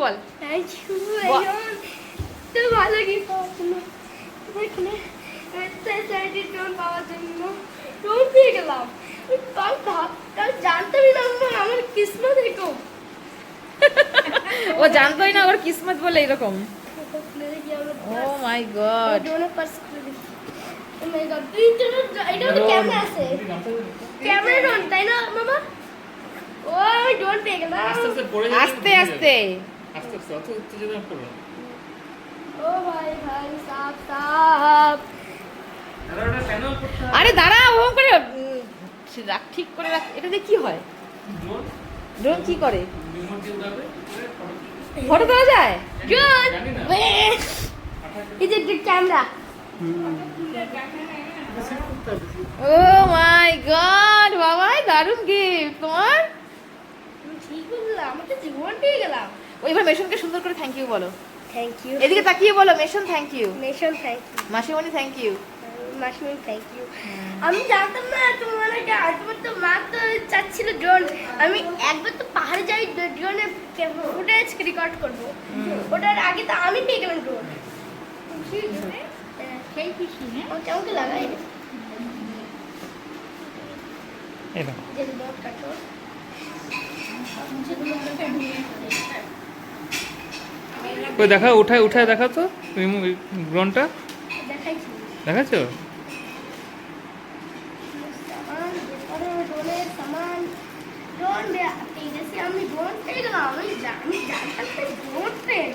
Ball. Thank you ভাইজান, তো ভালো গিফট পাওয়ার জন্য, এখানে স্যানিটারি ড্রোন পাওয়ার জন্য ড্রোন পেয়ে গেলাম। কাল জানতামই না আমার কিসমত এরকম। ও জানতোই না ওর কিসমত বলে এরকম। খুলে দেখি আমরা ও মাই গড। ড্রোনের পার্স খুলে দেখি। ও মাই গড, এটা তো ক্যামেরা আছে, ক্যামেরা ড্রোন তাই না মামা? ও আমি ড্রোন পেয়ে গেলাম। আস্তে আস্তে। অত উত্তেজনা করো না। ও ভাই ভাই সাপ সাপ। আরে দাঁড়া ওরকম করে রাখ, ঠিক করে রাখ। এটা দিয়ে কি হয়? ড্রোন কি করে? ফটো তোলা যায়? ড্রোন এই যে ক্যামেরা। ও মাই গড বাবা, দারুণ গিফট তোমার। ঠিক বললাম, আমাকে জীবন পেয়ে গেলাম। ওইবার মেশনকে সুন্দর করে থ্যাংক ইউ বলো। থ্যাংক ইউ এদিকে তাকিয়ে বলো মেশন থ্যাংক ইউ। নেশন, থ্যাংক ইউ মাসিমণি থ্যাংক ইউ। মাসিমণি, থ্যাংক ইউ। আমি জানতাম না তোমার তোমার তো মা তো চাচ্ছিল ড্রোন, আমি একবার তো পাহাড়ে যাই ড্রোনে ফুটেজ রেকর্ড করবো, ওটার আগে তো আমি পেয়ে গেলাম ড্রোন। সেই খুশি হ্যাঁ, কেমন লাগাই যে রিমোট কন্ট্রোল। ওই দেখা উঠায় উঠায় দেখা তো ড্রোনটা দেখাইছি দেখাচ্ছো? সামান, ড্রোনের সামান, ড্রোন পেয়ে গেছি আমি, ড্রোন পেয়ে গেলাম। আমি জানতাম ড্রোন পেয়ে